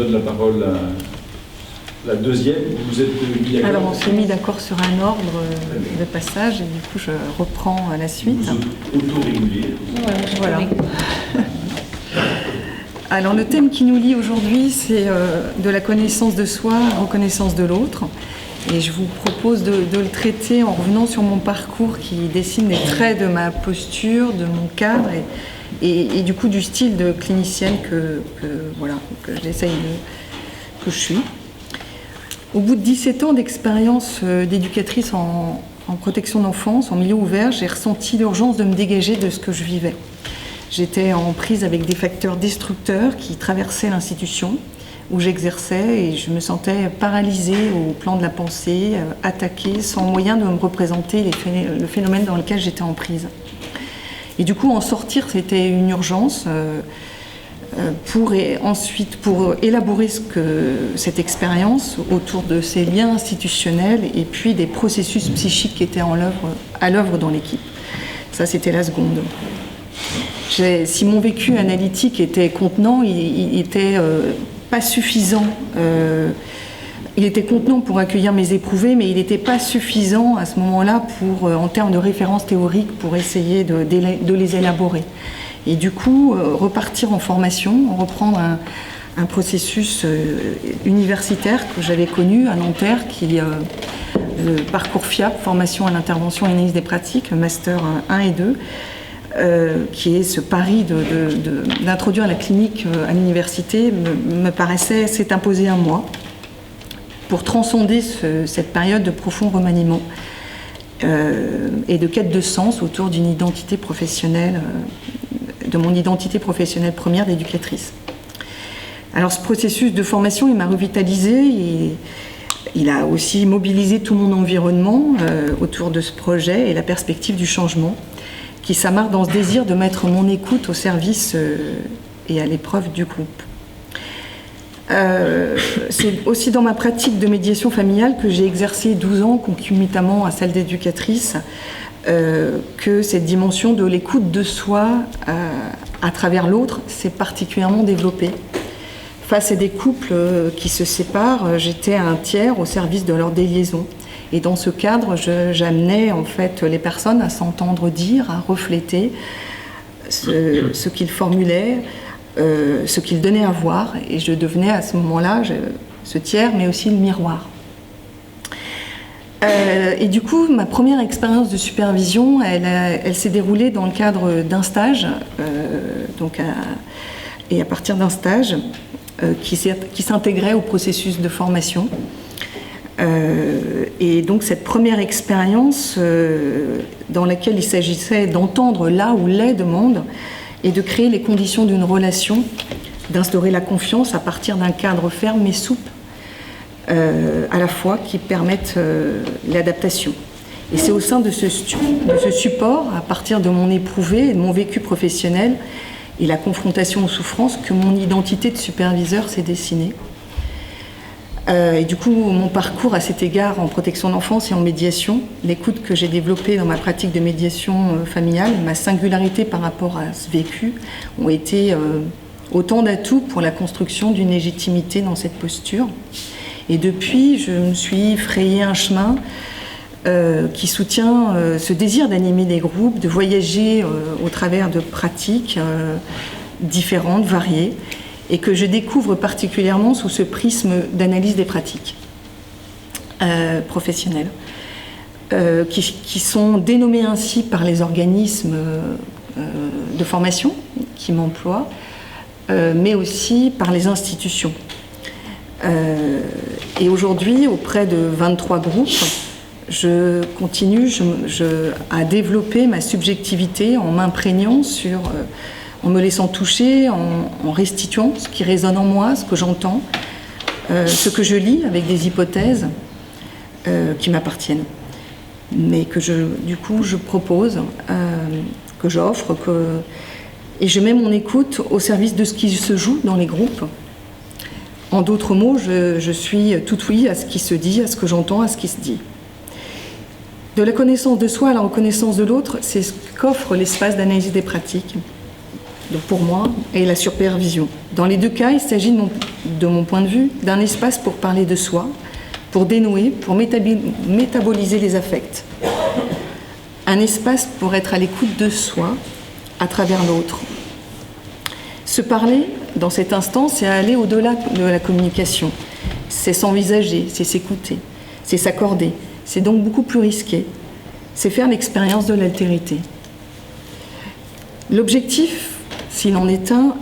donne la parole à la deuxième. Vous êtes mis d'accord? Alors on s'est mis d'accord sur un ordre de passage et du coup je reprends la suite. Vous auto-régulez. Voilà. Alors le thème qui nous lie aujourd'hui, c'est de la connaissance de soi, reconnaissance de l'autre. Et je vous propose de le traiter en revenant sur mon parcours qui dessine les traits de ma posture, de mon cadre et du coup du style de clinicienne que je suis. Au bout de 17 ans d'expérience d'éducatrice en protection d'enfance, en milieu ouvert, j'ai ressenti l'urgence de me dégager de ce que je vivais. J'étais en prise avec des facteurs destructeurs qui traversaient l'institution où j'exerçais et je me sentais paralysée au plan de la pensée, attaquée, sans moyen de me représenter le phénomène dans lequel j'étais en prise. Et du coup, en sortir, c'était une urgence pour élaborer cette expérience autour de ces liens institutionnels et puis des processus psychiques qui étaient à l'œuvre dans l'équipe. Ça, c'était la seconde. Si mon vécu analytique était contenant, il était pas suffisant. Il était contenant pour accueillir mes éprouvés, mais il n'était pas suffisant à ce moment-là en termes de références théoriques pour essayer de les élaborer. Et du coup, repartir en formation, reprendre un processus universitaire que j'avais connu à Nanterre, le parcours FIAP, formation à l'intervention et analyse des pratiques, master 1 et 2, qui est ce pari d'introduire la clinique à l'université, me paraissait s'est imposé à moi pour transcender cette période de profond remaniement et de quête de sens autour d'une identité professionnelle, de mon identité professionnelle première d'éducatrice. Alors ce processus de formation, il m'a revitalisée et il a aussi mobilisé tout mon environnement autour de ce projet et la perspective du changement, qui s'amarre dans ce désir de mettre mon écoute au service et à l'épreuve du groupe. C'est aussi dans ma pratique de médiation familiale que j'ai exercé 12 ans concomitamment à celle d'éducatrice que cette dimension de l'écoute de soi à travers l'autre s'est particulièrement développée. Face à des couples qui se séparent, j'étais un tiers au service de leur déliaison. Et dans ce cadre, j'amenais en fait les personnes à s'entendre dire, à refléter ce qu'ils formulaient, ce qu'ils donnaient à voir. Et je devenais à ce moment-là ce tiers, mais aussi le miroir. Et du coup, ma première expérience de supervision, elle s'est déroulée dans le cadre d'un stage, et à partir d'un stage qui s'intégrait au processus de formation. Et donc cette première expérience dans laquelle il s'agissait d'entendre là où les demandes et de créer les conditions d'une relation, d'instaurer la confiance à partir d'un cadre ferme mais souple à la fois qui permettent l'adaptation. Et c'est au sein de ce support, à partir de mon éprouvé et de mon vécu professionnel et la confrontation aux souffrances, que mon identité de superviseur s'est dessinée. Et du coup, mon parcours à cet égard en protection d'enfance et en médiation, l'écoute que j'ai développée dans ma pratique de médiation familiale, ma singularité par rapport à ce vécu, ont été autant d'atouts pour la construction d'une légitimité dans cette posture. Et depuis, je me suis frayé un chemin qui soutient ce désir d'animer des groupes, de voyager au travers de pratiques différentes, variées, et que je découvre particulièrement sous ce prisme d'analyse des pratiques professionnelles, qui sont dénommées ainsi par les organismes de formation qui m'emploient, mais aussi par les institutions. Et aujourd'hui, auprès de 23 groupes, je continue à développer ma subjectivité en m'imprégnant en me laissant toucher, en restituant ce qui résonne en moi, ce que j'entends, ce que je lis avec des hypothèses qui m'appartiennent, mais que du coup je propose, que j'offre, et je mets mon écoute au service de ce qui se joue dans les groupes. En d'autres mots, je suis tout oui à ce qui se dit, à ce que j'entends, à ce qui se dit. De la connaissance de soi à la reconnaissance de l'autre, c'est ce qu'offre l'espace d'analyse des pratiques. donc pour moi, et la supervision. Dans les deux cas, il s'agit, de mon point de vue, d'un espace pour parler de soi, pour dénouer, pour métaboliser les affects. Un espace pour être à l'écoute de soi à travers l'autre. Se parler, dans cet instant, c'est aller au-delà de la communication. C'est s'envisager, c'est s'écouter, c'est s'accorder. C'est donc beaucoup plus risqué. C'est faire l'expérience de l'altérité. L'objectif, s'il en est un,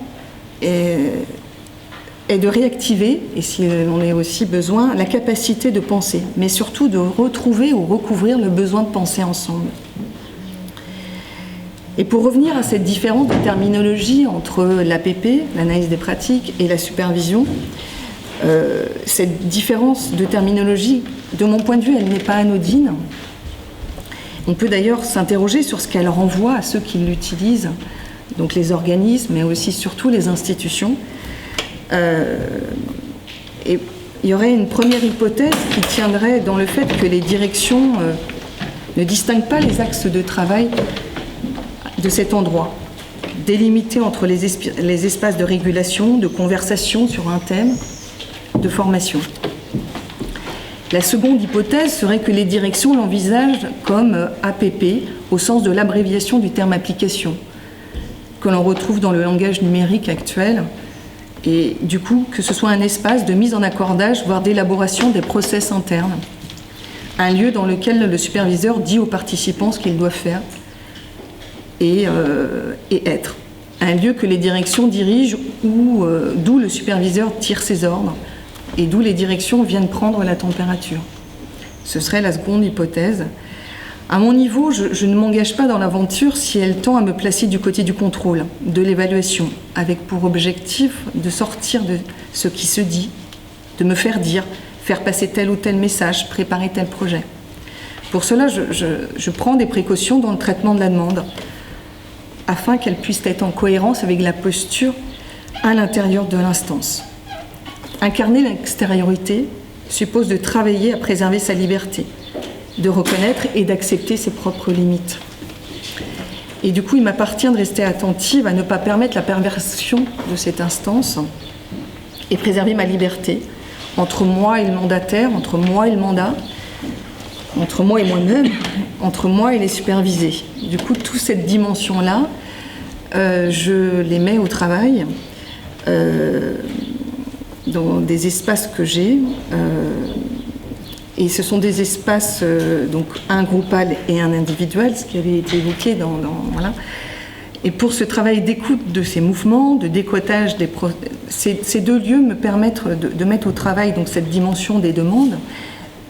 est de réactiver, et s'il en est aussi besoin, la capacité de penser, mais surtout de retrouver ou recouvrir le besoin de penser ensemble. Et pour revenir à cette différence de terminologie entre l'APP, l'analyse des pratiques, et la supervision, cette différence de terminologie, de mon point de vue, elle n'est pas anodine. On peut d'ailleurs s'interroger sur ce qu'elle renvoie à ceux qui l'utilisent, donc les organismes, mais aussi surtout les institutions. Et il y aurait une première hypothèse qui tiendrait dans le fait que les directions ne distinguent pas les axes de travail de cet endroit, délimité entre les espaces de régulation, de conversation sur un thème, de formation. La seconde hypothèse serait que les directions l'envisagent comme APP, au sens de l'abréviation du terme application, que l'on retrouve dans le langage numérique actuel, et du coup que ce soit un espace de mise en accordage, voire d'élaboration des process internes, un lieu dans lequel le superviseur dit aux participants ce qu'ils doivent faire et être, un lieu que les directions dirigent ou d'où le superviseur tire ses ordres et d'où les directions viennent prendre la température. Ce serait la seconde hypothèse. À mon niveau, je ne m'engage pas dans l'aventure si elle tend à me placer du côté du contrôle, de l'évaluation, avec pour objectif de sortir de ce qui se dit, de me faire dire, faire passer tel ou tel message, préparer tel projet. Pour cela, je prends des précautions dans le traitement de la demande, afin qu'elle puisse être en cohérence avec la posture à l'intérieur de l'instance. Incarner l'extériorité suppose de travailler à préserver sa liberté, de reconnaître et d'accepter ses propres limites. Et du coup, il m'appartient de rester attentive à ne pas permettre la perversion de cette instance et préserver ma liberté entre moi et le mandataire, entre moi et le mandat, entre moi et moi-même, entre moi et les supervisés. Du coup, toute cette dimension-là, je les mets au travail dans des espaces que j'ai. Et ce sont des espaces, donc un groupal et un individuel, ce qui avait été évoqué voilà. Et pour ce travail d'écoute de ces mouvements, de décotage ces deux lieux me permettent de mettre au travail donc cette dimension des demandes,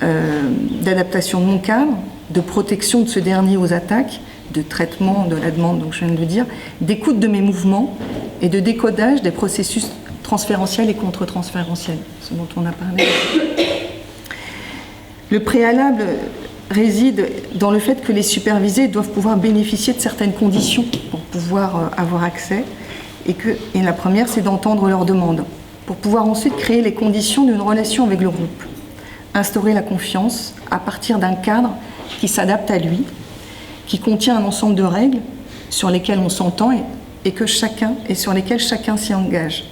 d'adaptation de mon cadre, de protection de ce dernier aux attaques, de traitement de la demande, donc je viens de le dire, d'écoute de mes mouvements et de décodage des processus transférentiels et contre-transférentiels, ce dont on a parlé. Le préalable réside dans le fait que les supervisés doivent pouvoir bénéficier de certaines conditions pour pouvoir avoir accès, et la première, c'est d'entendre leurs demandes, pour pouvoir ensuite créer les conditions d'une relation avec le groupe, instaurer la confiance à partir d'un cadre qui s'adapte à lui, qui contient un ensemble de règles sur lesquelles on s'entend et sur lesquelles chacun s'y engage.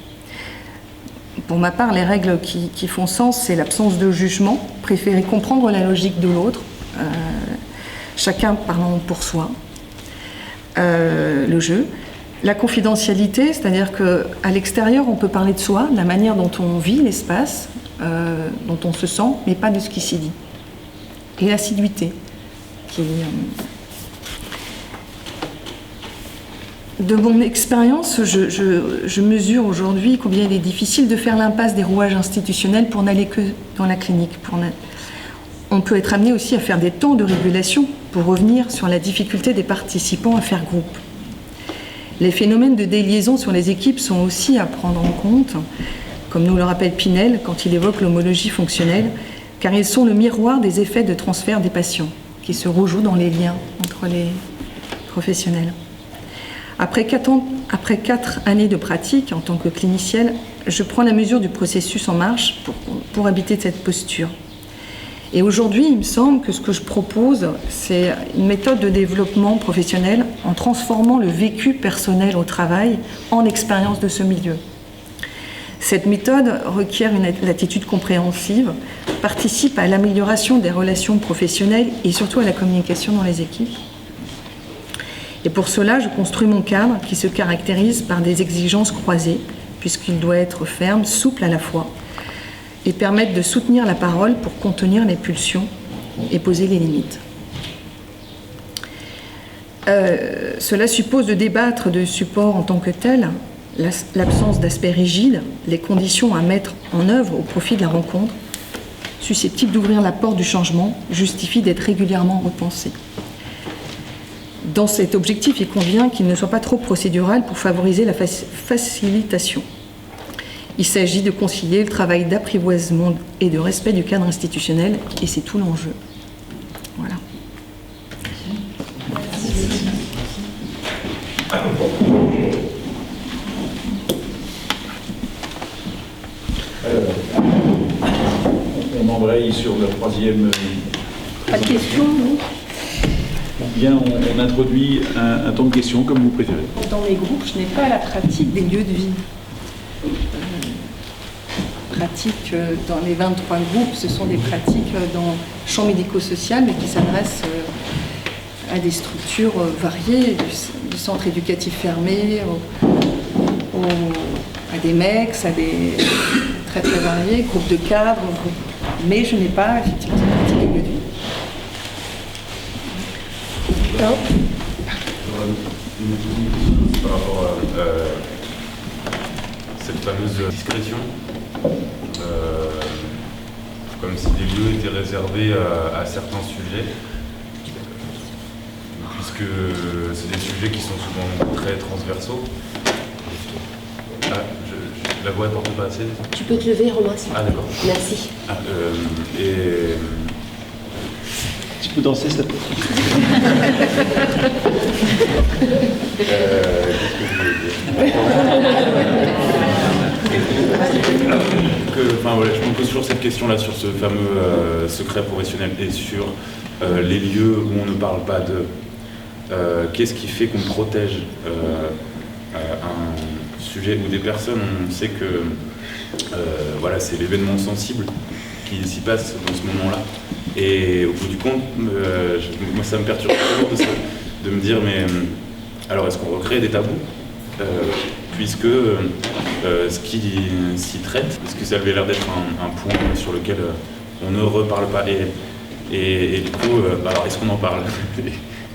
Pour ma part, les règles qui font sens, c'est l'absence de jugement, préférer comprendre la logique de l'autre, chacun parlant pour soi, le jeu, la confidentialité, c'est-à-dire qu'à l'extérieur, on peut parler de soi, de la manière dont on vit l'espace, dont on se sent, mais pas de ce qui s'y dit. Et l'assiduité, qui de mon expérience, je mesure aujourd'hui combien il est difficile de faire l'impasse des rouages institutionnels pour n'aller que dans la clinique. On peut être amené aussi à faire des temps de régulation pour revenir sur la difficulté des participants à faire groupe. Les phénomènes de déliaison sur les équipes sont aussi à prendre en compte, comme nous le rappelle Pinel quand il évoque l'homologie fonctionnelle, car ils sont le miroir des effets de transfert des patients, qui se rejouent dans les liens entre les professionnels. Après 4 années de pratique en tant que clinicienne, je prends la mesure du processus en marche pour habiter cette posture. Et aujourd'hui, il me semble que ce que je propose, c'est une méthode de développement professionnel en transformant le vécu personnel au travail en expérience de ce milieu. Cette méthode requiert une attitude compréhensive, participe à l'amélioration des relations professionnelles et surtout à la communication dans les équipes. Et pour cela, je construis mon cadre qui se caractérise par des exigences croisées, puisqu'il doit être ferme, souple à la fois, et permettre de soutenir la parole pour contenir les pulsions et poser les limites. Cela suppose de débattre de support en tant que tel, l'absence d'aspect rigide, les conditions à mettre en œuvre au profit de la rencontre, susceptibles d'ouvrir la porte du changement, justifient d'être régulièrement repensés. Dans cet objectif, il convient qu'il ne soit pas trop procédural pour favoriser la facilitation. Il s'agit de concilier le travail d'apprivoisement et de respect du cadre institutionnel, et c'est tout l'enjeu. Voilà. On embraye sur le troisième. Pas de questions, non ? Bien, on introduit un temps de questions comme vous préférez. Dans mes groupes, je n'ai pas la pratique des lieux de vie. Pratiques dans les 23 groupes, ce sont des pratiques dans le champ médico-social, mais qui s'adressent à des structures variées, du centre éducatif fermé, à des MEX, à des très très variés, groupes de cadres, mais je n'ai pas effectivement cette pratique des lieux de vie. Par rapport à cette fameuse discrétion, comme si des lieux étaient réservés à certains sujets, puisque c'est des sujets qui sont souvent très transversaux. La voix ne porte pas assez. Tu peux te lever, Romain. Ah d'accord. Merci. Tu peux danser, ça peut. Qu'est-ce que je voulais dire je me pose toujours cette question-là sur ce fameux secret professionnel et sur les lieux où on ne parle pas de. Qu'est-ce qui fait qu'on protège un sujet ou des personnes? On sait que c'est l'événement sensible qui s'y passe dans ce moment-là. Et au bout du compte, moi ça me perturbe toujours de me dire, mais alors est-ce qu'on recrée des tabous puisque ce qui s'y traite, parce que ça avait l'air d'être un point sur lequel on ne reparle pas. Et du coup, alors est-ce qu'on en parle?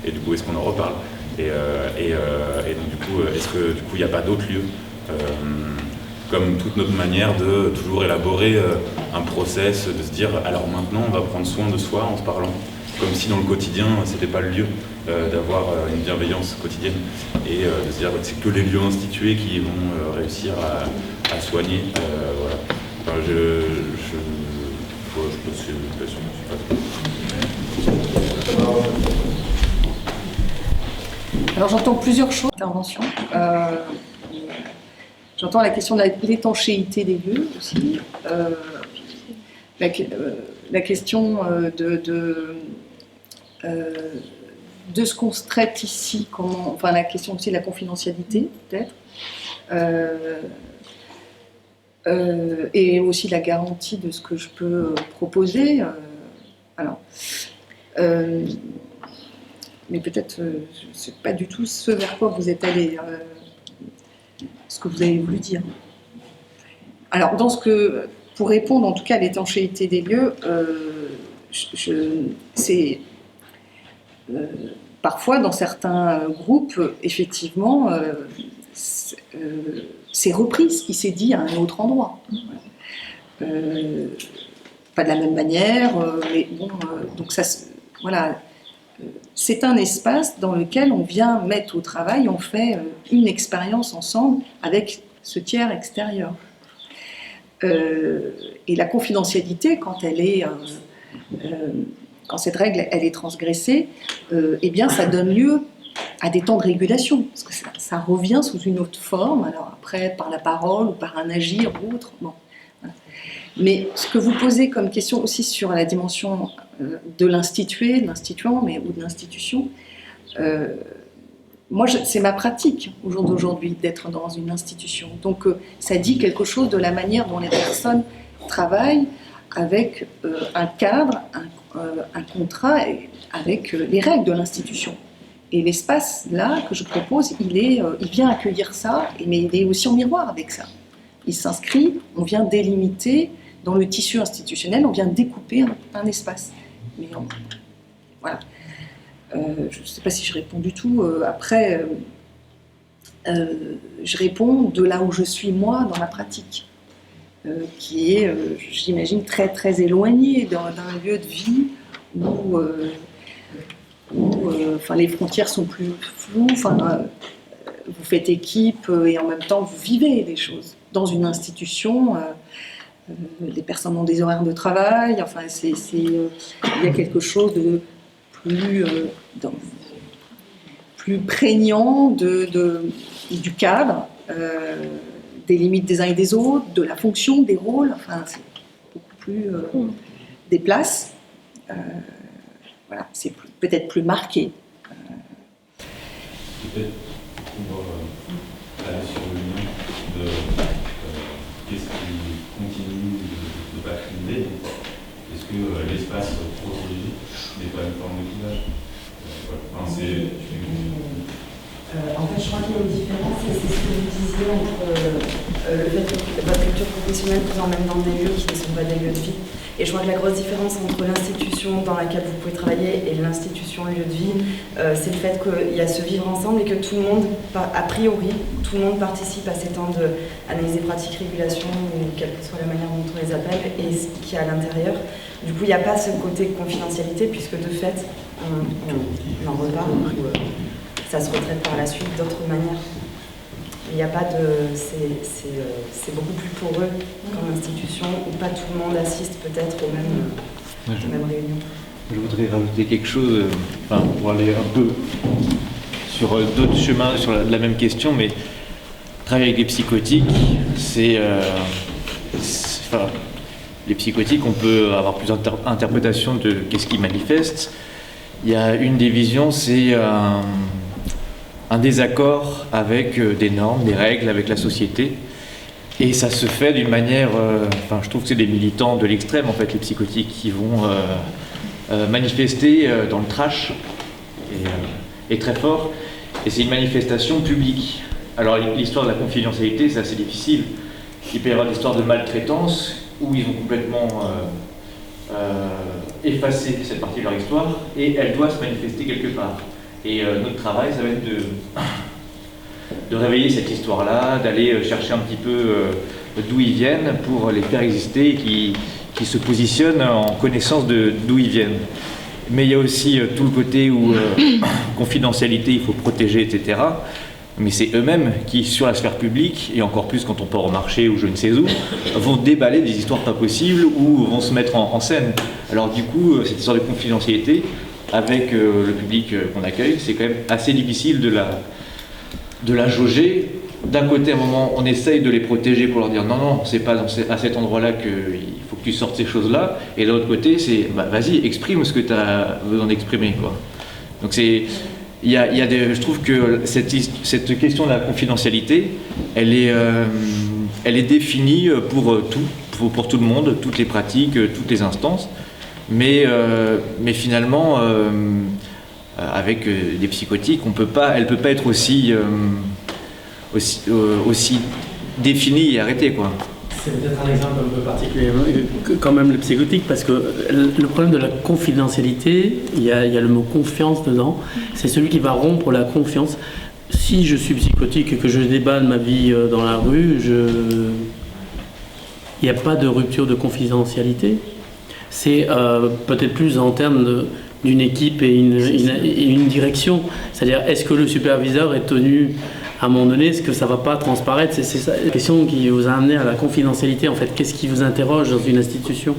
Et du coup, est-ce qu'on en reparle? Et donc du coup, est-ce que du coup il n'y a pas d'autres lieux comme toute notre manière de toujours élaborer un process, de se dire alors maintenant on va prendre soin de soi en se parlant, comme si dans le quotidien c'était pas le lieu d'avoir une bienveillance quotidienne, et de se dire c'est que les lieux institués qui vont réussir à soigner. Voilà. Enfin, je pose une question. Alors j'entends plusieurs choses d'intervention. J'entends la question de l'étanchéité des lieux aussi, la question de ce qu'on se traite ici, la question aussi de la confidentialité peut-être, et aussi la garantie de ce que je peux proposer. Mais peut-être c'est pas du tout ce vers quoi vous êtes allé. Ce que vous avez voulu dire. Alors, pour répondre en tout cas à l'étanchéité des lieux, parfois dans certains groupes, effectivement, c'est repris ce qui s'est dit à un autre endroit. Pas de la même manière, mais bon, donc ça, voilà. C'est un espace dans lequel on vient mettre au travail, on fait une expérience ensemble avec ce tiers extérieur. Et la confidentialité, quand cette règle elle est transgressée, eh bien ça donne lieu à des temps de régulation, parce que ça revient sous une autre forme, alors après par la parole ou par un agir ou autre. Bon. Voilà. Mais ce que vous posez comme question aussi sur la dimension de l'institué, de l'instituant, ou de l'institution, moi, c'est ma pratique au jour d'aujourd'hui d'être dans une institution. Donc, ça dit quelque chose de la manière dont les personnes travaillent avec un cadre, un contrat, avec les règles de l'institution. Et l'espace, là, que je propose, il vient accueillir ça, mais il est aussi en miroir avec ça. Il s'inscrit, on vient délimiter, dans le tissu institutionnel, on vient découper un espace. Mais voilà. Je ne sais pas si je réponds du tout. Après, je réponds de là où je suis, moi, dans ma pratique, qui est, j'imagine, très, très éloignée d'un lieu de vie où les frontières sont plus floues. Vous faites équipe et en même temps, vous vivez des choses. Dans une institution, les personnes ont des horaires de travail. Enfin, il y a quelque chose de plus prégnant du cadre, des limites des uns et des autres, de la fonction, des rôles. Enfin, c'est beaucoup plus des places. Voilà, c'est peut-être plus marqué. Peut-être pour aller sur le lien de qu'est-ce qui continue de patrimonier. Est-ce que l'espace protégé n'est pas une forme de clivage? En fait, je crois qu'il y a une différence, et c'est ce que vous disiez entre le fait que votre culture professionnelle vous emmène dans des lieux qui ne sont pas des lieux de vie. Et je crois que la grosse différence entre l'institution dans laquelle vous pouvez travailler et l'institution lieu de vie, c'est le fait qu'il y a ce vivre ensemble et que tout le monde, a priori, tout le monde participe à ces temps d'analyse des pratiques, régulation, ou quelle que soit la manière dont on les appelle, et ce qu'il y a à l'intérieur. Du coup, il n'y a pas ce côté confidentialité, puisque de fait, on en reparle, ou ça se retraite par la suite d'autres manières. Il n'y a pas de... C'est beaucoup plus poreux comme institution, où pas tout le monde assiste peut-être aux mêmes réunions. Je voudrais rajouter quelque chose, pour aller un peu sur d'autres chemins, sur la même question, mais travailler avec des psychotiques, les psychotiques, on peut avoir plusieurs interprétations de qu'est-ce qui manifeste. Il y a une des visions, c'est un désaccord avec des normes, des règles, avec la société. Et ça se fait d'une manière... je trouve que c'est des militants de l'extrême, en fait, les psychotiques, qui vont manifester dans le trash, et très fort. Et c'est une manifestation publique. Alors, l'histoire de la confidentialité, c'est assez difficile. Il peut y avoir des histoires de maltraitance, où ils ont complètement effacé cette partie de leur histoire, et elle doit se manifester quelque part. Et notre travail, ça va être de réveiller cette histoire-là, d'aller chercher un petit peu d'où ils viennent pour les faire exister et qui se positionnent en connaissance d'où ils viennent. Mais il y a aussi tout le côté où confidentialité, il faut protéger, etc. Mais c'est eux-mêmes qui, sur la sphère publique, et encore plus quand on part au marché ou je ne sais où, vont déballer des histoires pas possibles ou vont se mettre en scène. Alors du coup, cette histoire de confidentialité, avec le public qu'on accueille, c'est quand même assez difficile de la jauger. D'un côté, à un moment, on essaye de les protéger pour leur dire non, c'est pas à cet endroit-là qu'il faut que tu sortes ces choses-là. Et de l'autre côté, c'est vas-y, exprime ce que tu as besoin d'exprimer, quoi. Donc je trouve que cette question de la confidentialité, elle est définie pour tout le monde, toutes les pratiques, toutes les instances. Mais finalement, avec des psychotiques, elle peut pas être aussi définie et arrêtée, quoi. C'est peut-être un exemple un peu particulier, quand même, le psychotique, parce que le problème de la confidentialité, il y a le mot confiance dedans, c'est celui qui va rompre la confiance. Si je suis psychotique et que je déballe ma vie dans la rue, il n'y a pas de rupture de confidentialité. C'est peut-être plus en termes d'une équipe et une direction. C'est-à-dire, est-ce que le superviseur est tenu à un moment donné, est-ce que ça ne va pas transparaître? C'est ça la question qui vous a amené à la confidentialité, en fait. Qu'est-ce qui vous interroge dans une institution?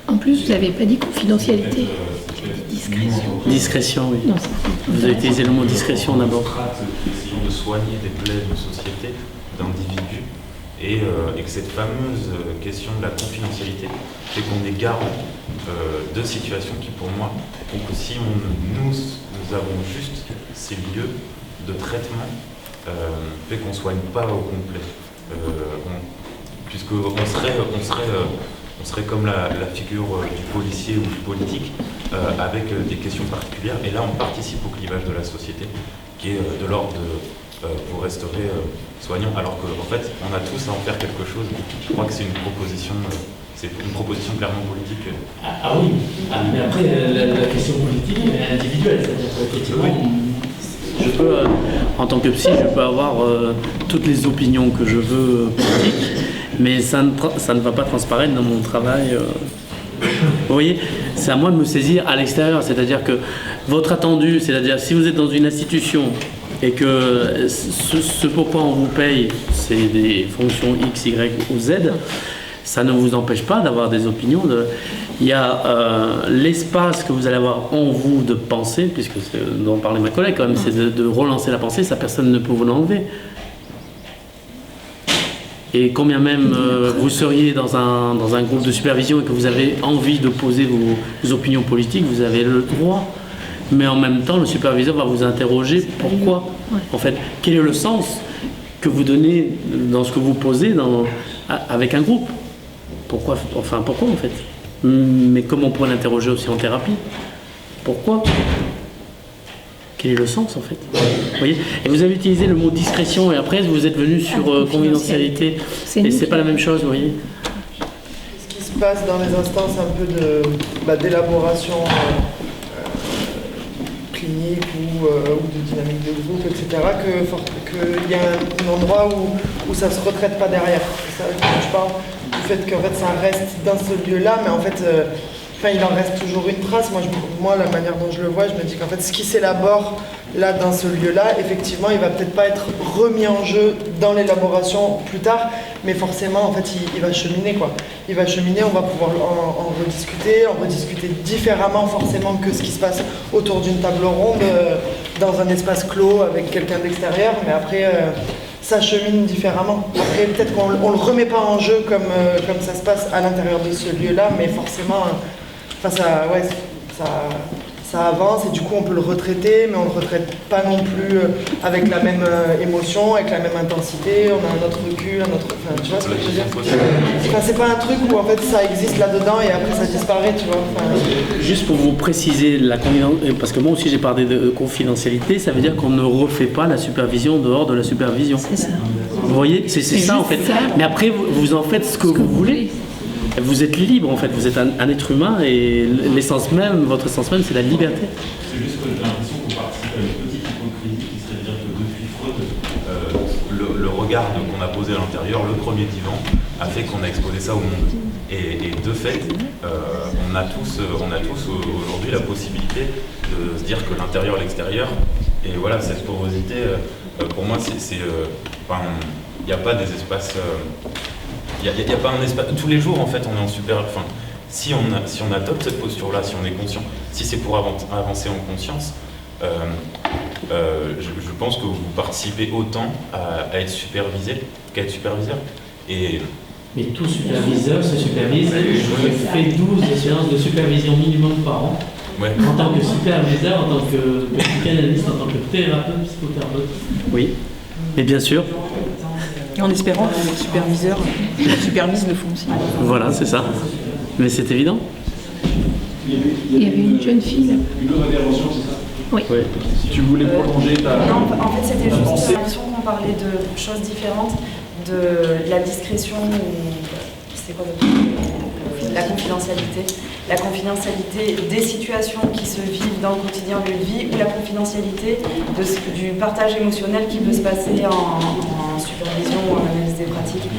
En plus, vous n'avez pas dit confidentialité. Discrétion. Discrétion, oui. Non, vous avez utilisé le mot discrétion d'abord. Essayons de soigner des plaies de société, d'individus, et que cette fameuse question de la confidentialité fait qu'on est garant de situations qui, pour moi, font que si nous avons juste ces lieux de traitement, fait qu'on ne soigne pas au complet. Puisqu'on serait comme la figure du policier ou du politique, avec des questions particulières, et là on participe au clivage de la société, qui est de l'ordre de vous resterez soignant, alors qu'en fait on a tous à en faire quelque chose. Je crois que c'est une proposition clairement politique. Ah oui, mais après la question politique est individuelle, c'est-à-dire qu'effectivement, je peux, en tant que psy, je peux avoir toutes les opinions que je veux politiques, mais ça ne va pas transparaître dans mon travail. Vous voyez, c'est à moi de me saisir à l'extérieur, c'est-à-dire que votre attendu, c'est-à-dire si vous êtes dans une institution et que ce pourquoi on vous paye, c'est des fonctions X, Y ou Z, ça ne vous empêche pas d'avoir des opinions. Il y a l'espace que vous allez avoir en vous de penser, puisque c'est dont parlait ma collègue quand même, c'est de relancer la pensée, ça personne ne peut vous l'enlever. Et combien même vous seriez dans un groupe de supervision et que vous avez envie de poser vos opinions politiques, vous avez le droit. Mais en même temps, le superviseur va vous interroger pourquoi. En fait, quel est le sens que vous donnez dans ce que vous posez avec un groupe? Pourquoi en fait? Mais comme on pourrait l'interroger aussi en thérapie? Pourquoi? Quel est le sens en fait? Vous voyez? Et vous avez utilisé le mot discrétion et après vous êtes venu sur confidentialité. Et c'est pas la même chose, vous voyez? Ce qui se passe dans les instances un peu d'élaboration clinique ou de dynamique de groupe, etc., qu'il y a un endroit où ça se retraite pas derrière. C'est ça que je parle, du fait qu'en fait ça reste dans ce lieu-là, mais en fait il en reste toujours une trace. Moi, la manière dont je le vois, je me dis qu'en fait, ce qui s'élabore là, dans ce lieu-là, effectivement, il va peut-être pas être remis en jeu dans l'élaboration plus tard, mais forcément, en fait, il va cheminer, quoi. Il va cheminer, on va pouvoir en rediscuter différemment, forcément, que ce qui se passe autour d'une table ronde, dans un espace clos, avec quelqu'un d'extérieur, mais après... ça chemine différemment. Après, peut-être qu'on ne le remet pas en jeu comme ça se passe à l'intérieur de ce lieu-là, mais forcément, ça avance et du coup on peut le retraiter, mais on ne le retraite pas non plus avec la même émotion, avec la même intensité, on a un autre recul, tu vois ce que je veux dire? C'est pas un truc où en fait ça existe là-dedans et après ça disparaît, tu vois. Juste pour vous préciser, parce que moi aussi j'ai parlé de confidentialité, ça veut dire qu'on ne refait pas la supervision dehors de la supervision. C'est ça. Vous voyez, c'est ça en fait. Ça. Mais après vous en faites ce que vous voulez. Vous êtes libre en fait, vous êtes un être humain et l'essence même, votre essence même, c'est la liberté. C'est juste que j'ai l'impression qu'on participe à une petite hypocrisie qui serait de dire que depuis Freud, le regard qu'on a posé à l'intérieur, le premier divan, a fait qu'on a exposé ça au monde. Et de fait, on a tous aujourd'hui la possibilité de se dire que l'intérieur, l'extérieur, et voilà, cette porosité, pour moi, il n'y a pas des espaces... Il n'y a pas un espace. Tous les jours, en fait, on est en super. Enfin, si on adopte cette posture-là, si on est conscient, si c'est pour avancer en conscience, je pense que vous participez autant à être supervisé qu'à être superviseur. Mais tout superviseur se supervise. Je fais 12 séances de supervision minimum par an. Ouais. En tant que superviseur, en tant que psychanalyste, en tant que thérapeute, psychothérapeute. Oui, mais bien sûr. Et en espérant que les superviseurs supervisent le fond aussi. Voilà, c'est ça. Mais c'est évident. Il y avait une jeune fille là. Une autre intervention, c'est ça? Oui. Si tu voulais prolonger ta... Non, en fait, c'était juste l'impression qu'on parlait de choses différentes, de la discrétion ou... C'est quoi la confidentialité. La confidentialité des situations qui se vivent dans le quotidien lieu de vie ou la confidentialité du partage émotionnel qui peut se passer en supervision ou en analyse des pratiques.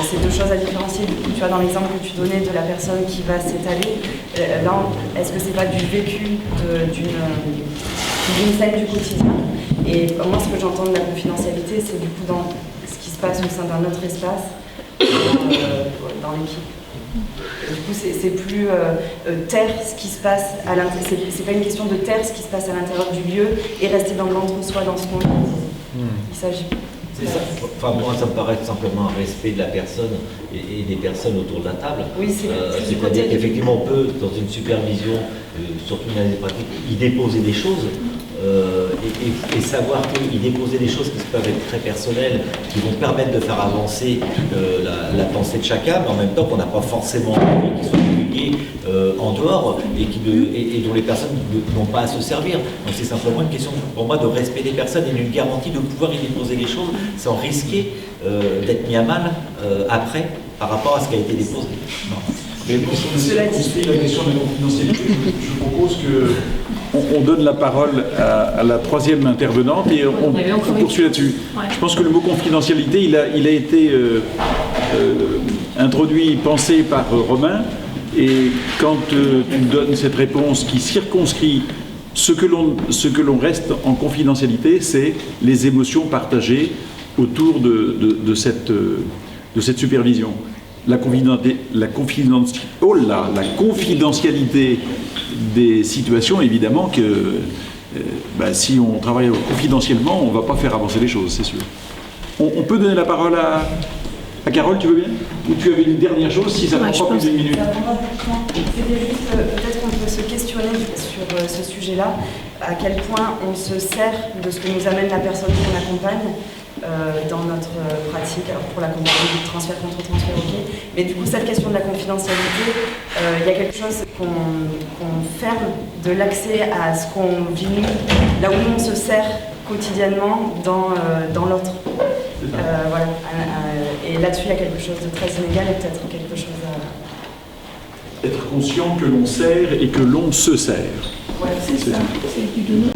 C'est deux choses à différencier. Du coup, tu vois, dans l'exemple que tu donnais de la personne qui va s'étaler, là, est-ce que c'est pas du vécu d'une scène du quotidien? Et moi, ce que j'entends de la confidentialité, c'est du coup dans ce qui se passe au sein d'un autre espace, dans l'équipe. Du coup, c'est plus taire ce qui se passe à l'intérieur. C'est pas une question de taire ce qui se passe à l'intérieur du lieu et rester dans l'entre-soi, dans ce qu'on dit. Il s'agit. Enfin, moi, ça me paraît simplement un respect de la personne et des personnes autour de la table. Oui, c'est-à-dire qu'effectivement, on peut, dans une supervision, surtout une analyse pratique, y déposer des choses et savoir y déposer des choses qui peuvent être très personnelles, qui vont permettre de faire avancer la pensée de chacun, mais en même temps qu'on n'a pas forcément envie qu'ils soient publiés en dehors et dont les personnes n'ont pas à se servir. Donc c'est simplement une question pour moi de respect des personnes et d'une garantie de pouvoir y déposer les choses sans risquer d'être mis à mal après par rapport à ce qui a été déposé. Non. Mais pour la question de confidentialité, je propose qu'on donne la parole à la troisième intervenante et on poursuit là-dessus. Ouais. Je pense que le mot confidentialité, il a été introduit, pensé par Romain, et quand tu donnes cette réponse qui circonscrit ce que l'on reste en confidentialité, c'est les émotions partagées autour de cette supervision. La confidentialité des situations, évidemment que si on travaille confidentiellement, on ne va pas faire avancer les choses, c'est sûr. On peut donner la parole à Carole, tu veux bien? Ou tu avais une dernière chose, si ça prend pas plus d'une minute? C'était juste, peut-être qu'on peut se questionner sur ce sujet-là, à quel point on se sert de ce que nous amène la personne qu'on accompagne dans notre pratique, alors pour l'accompagnement du transfert contre transfert, ok. Mais du coup, cette question de la confidentialité, il y a quelque chose qu'on ferme de l'accès à ce qu'on vit nous, là où nous on se sert quotidiennement dans l'autre. Voilà. Et là-dessus, il y a quelque chose de très inégal et peut-être quelque chose à... Être conscient que l'on sert et que l'on se sert. Ouais, c'est ça. C'est du donner.